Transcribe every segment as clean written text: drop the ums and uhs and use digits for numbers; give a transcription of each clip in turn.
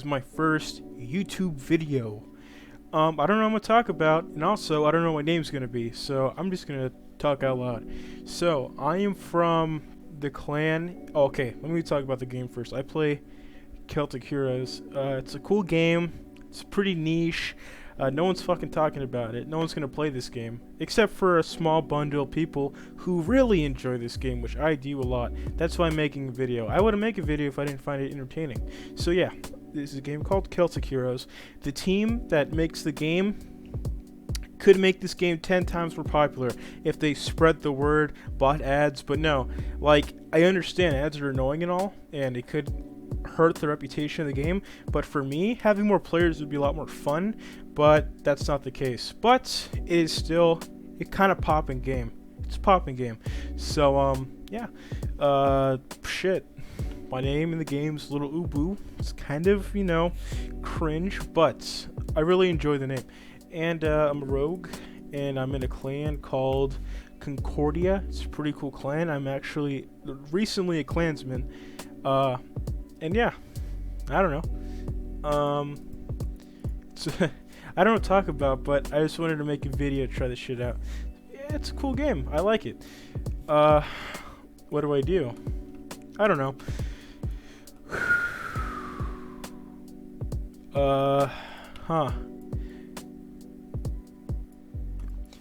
Is my first YouTube video. I don't know what I'm gonna talk about, and also I don't know what my name's gonna be, so I'm just gonna talk out loud. So I am from the clan. Oh, okay, let me talk about the game first. I play Celtic Heroes. It's a cool game. It's pretty niche. No one's fucking talking about it. No one's gonna play this game, except for a small bundle of people who really enjoy this game, which I do a lot. That's why I'm making a video. I wouldn't make a video if I didn't find it entertaining. So yeah, this is a game called Celtic Heroes. The team that makes the game could make this game 10 times more popular if they spread the word, bought ads, but no. Like, I understand ads are annoying and all, and it could hurt the reputation of the game, but for me, having more players would be a lot more fun, but that's not the case. But it is still a kind of popping game. It's a popping game. So, yeah. Shit. My name in the game's Little Ubu. It's kind of, cringe, but I really enjoy the name. And I'm a rogue, and I'm in a clan called Concordia. It's a pretty cool clan. I'm actually recently a clansman. And yeah, I don't know. I don't know what to talk about, but I just wanted to make a video, try this shit out. Yeah, it's a cool game. I like it. What do I do? I don't know. Huh.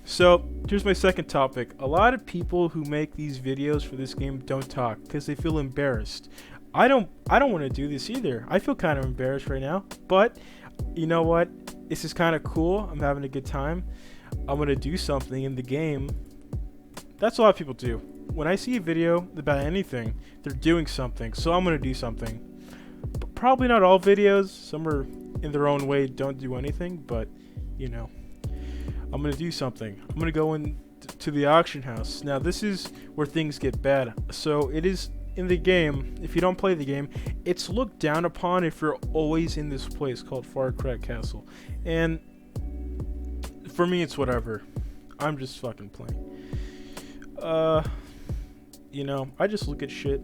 So, here's my second topic. A lot of people who make these videos for this game don't talk because they feel embarrassed. I don't want to do this either. I feel kind of embarrassed right now, but you know what? This is kind of cool. I'm having a good time. I'm going to do something in the game. That's what a lot of people do. When I see a video about anything, they're doing something, so I'm going to do something. But probably not all videos. Some are in their own way don't do anything, but I'm going to do something. I'm going to go to the auction house. Now, this is where things get bad. So, it is in the game. If you don't play the game, it's looked down upon if you're always in this place called Farcrack Castle. And for me, it's whatever. I'm just fucking playing. I just look at shit.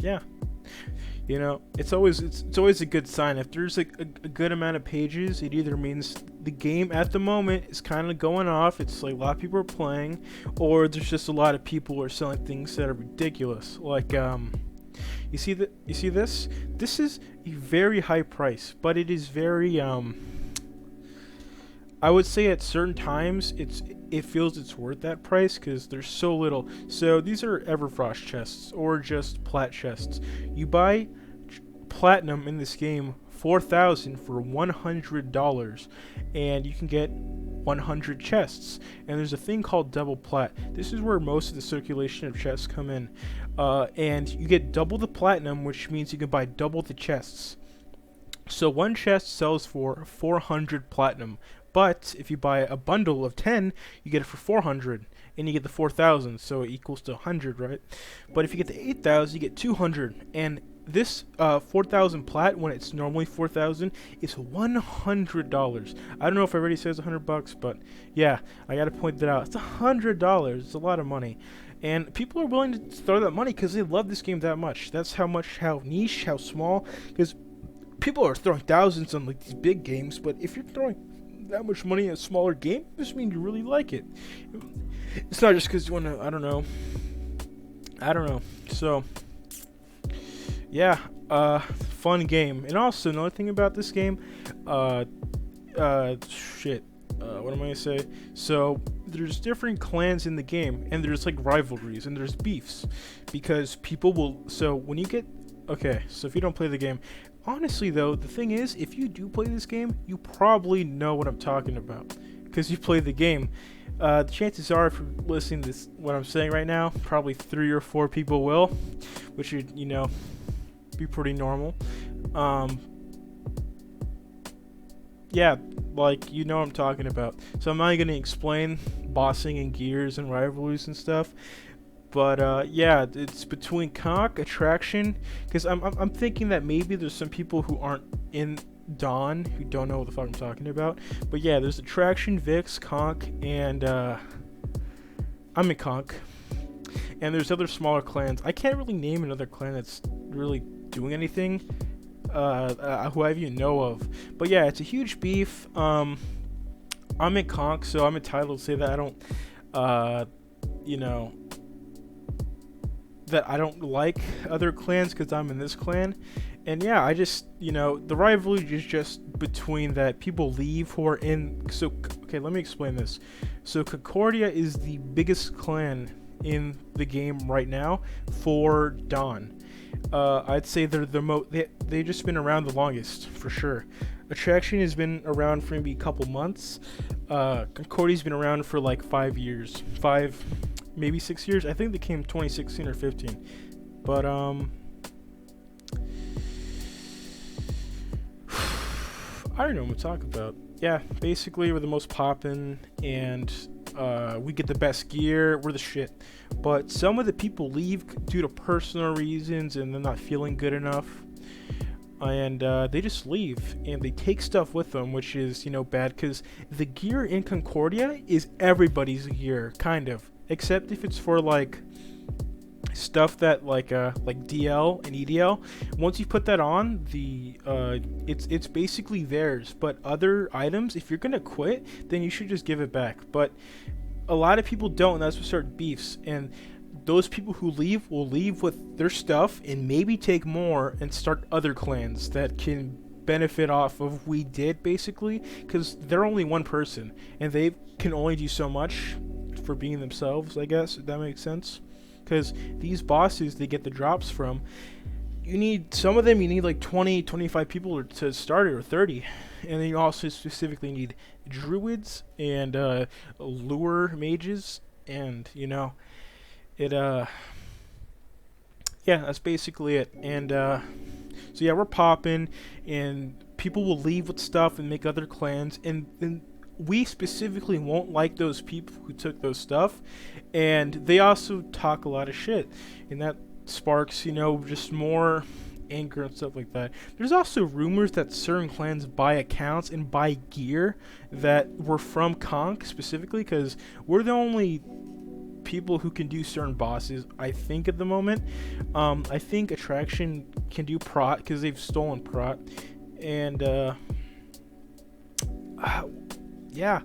Yeah. It's always a good sign. If there's a good amount of pages, it either means the game at the moment is kind of going off. It's like a lot of people are playing, or there's just a lot of people who are selling things that are ridiculous. Like, you see this? This is a very high price, but it is very I would say at certain times it feels it's worth that price because there's so little. So these are Everfrost chests or just plat chests. You buy platinum in this game 4,000 for $100, and you can get 100 chests. And there's a thing called double plat. This is where most of the circulation of chests come in, and you get double the platinum, which means you can buy double the chests. So one chest sells for 400 platinum. But if you buy a bundle of 10, you get it for 400, and you get the 4,000, so it equals to 100, right? But if you get the 8,000, you get 200, and this 4,000 plat, when it's normally 4,000, is $100. I don't know if I already says $100, but yeah, I gotta point that out. It's $100. It's a lot of money, and people are willing to throw that money because they love this game that much. That's how niche, how small. Because people are throwing thousands on like these big games, but if you're throwing that much money in a smaller game, this means you really like it. It's not just because you want to, I don't know. So, yeah, fun game. And also, another thing about this game, what am I going to say? So, there's different clans in the game, and there's like rivalries, and there's beefs. Because people will, so when you get, okay, so if you don't play the game, honestly, though, the thing is, if you do play this game, you probably know what I'm talking about because you play the game. The chances are, if you're listening to what I'm saying right now, probably 3 or 4 people will, which would, be pretty normal. Yeah, like, you know what I'm talking about. So I'm not going to explain bossing and gears and rivalries and stuff. But yeah, it's between conch, attraction, because I'm thinking that maybe there's some people who aren't in Donn who don't know what the fuck I'm talking about. But yeah, there's attraction, Vix, conch, and I'm in conch. And there's other smaller clans. I can't really name another clan that's really doing anything who I even know of. But yeah, it's a huge beef. I'm in Conk, so I'm entitled to say that I don't, you know, that I don't like other clans because I'm in this clan. And yeah, I just, you know, the rivalry is just between that people leave who are in. So, okay, let me explain this. So Concordia is the biggest clan in the game right now for Donn. I'd say they're the they just been around the longest for sure. Attraction has been around for maybe a couple months. Concordia's been around for like 5 years, maybe 6 years. I think they came 2016 or 15. But I don't know what to talk about. Yeah, basically we're the most poppin', and we get the best gear. We're the shit. But some of the people leave due to personal reasons, and they're not feeling good enough, and they just leave, and they take stuff with them, which is, you know, bad, because the gear in Concordia is everybody's gear, kind of, except if it's for like stuff that like DL and EDL. Once you put that on, the it's basically theirs. But other items, if you're gonna quit, then you should just give it back. But a lot of people don't, and that's what started beefs. And those people who leave will leave with their stuff and maybe take more and start other clans that can benefit off of we did, basically, because they're only one person and they can only do so much for being themselves, I guess, if that makes sense. Because these bosses they get the drops from, you need some of them, you need like 20-25 people to start it, or 30. And then you also specifically need druids and lure mages, and you know it yeah, that's basically it. And so yeah, we're popping, and people will leave with stuff and make other clans, and we specifically won't like those people who took those stuff, and they also talk a lot of shit, and that sparks, you know, just more anger and stuff like that. There's also rumors that certain clans buy accounts and buy gear that were from Conk specifically, because we're the only people who can do certain bosses, I think, at the moment. I think Attraction can do prot because they've stolen prot, and yeah,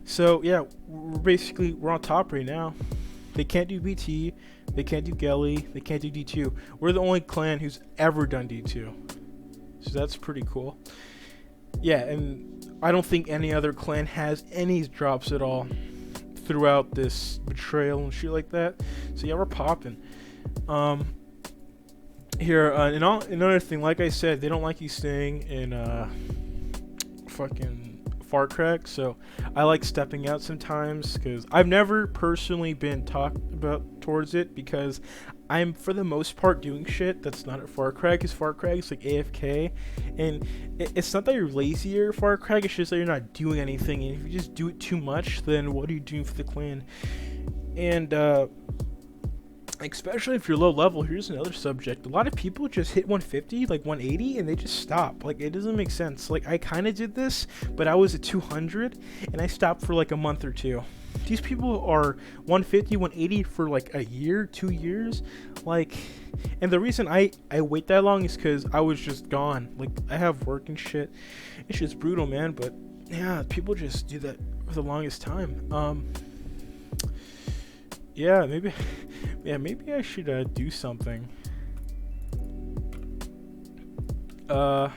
so yeah, we're on top right now. They can't do BT, they can't do Gelly, they can't do D2. We're the only clan who's ever done D2, so that's pretty cool. Yeah, and I don't think any other clan has any drops at all throughout this betrayal and shit like that. So yeah, we're popping. Here, another thing, like I said, they don't like you staying in fucking fart crack, so I like stepping out sometimes, because I've never personally been talked about towards it, because I'm for the most part doing shit that's not at fart crack, because fart crack is like AFK, and it's not that you're lazy or fart crack, it's just that you're not doing anything, and if you just do it too much, then what are you doing for the clan? And especially if you're low level, here's another subject. A lot of people just hit 150, like 180, and they just stop. Like, it doesn't make sense. Like, I kind of did this, but I was at 200, and I stopped for like a month or two. These people are 150, 180 for like a year, 2 years. Like, and the reason I wait that long is because I was just gone. Like, I have work and shit. It's just brutal, man. But yeah, people just do that for the longest time. Yeah, maybe I should do something. Yeah,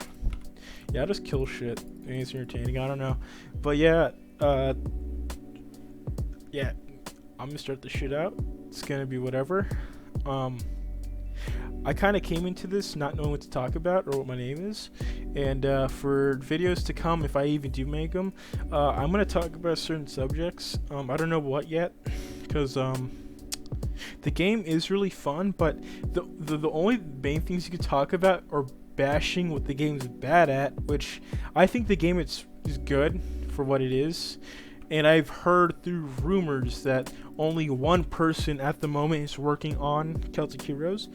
I'll just kill shit. Maybe it's entertaining, I don't know. But yeah, yeah, I'm gonna start the shit out. It's gonna be whatever. I kind of came into this not knowing what to talk about or what my name is, and for videos to come, if I even do make them, I'm gonna talk about certain subjects. I don't know what yet, because the game is really fun, but the only main things you can talk about are bashing what the game's bad at, which I think the game is good for what it is. And I've heard through rumors that only one person at the moment is working on Celtic Heroes,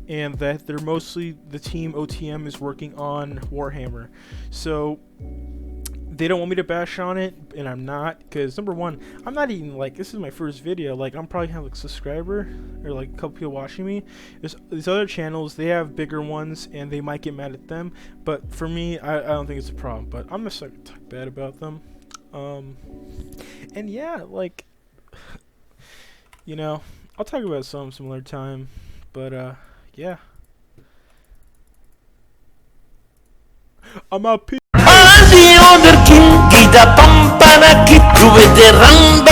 and that they're mostly, the team OTM is working on Warhammer. So they don't want me to bash on it, and I'm not, because number one, I'm not even like, this is my first video. Like, I'm probably have like a subscriber or like a couple people watching me. There's these other channels, they have bigger ones, and they might get mad at them. But for me, I don't think it's a problem. But I'm just like talk bad about them. And yeah, like, you know, I'll talk about some other time. But yeah, I'm out. Kita pampana kitu veteran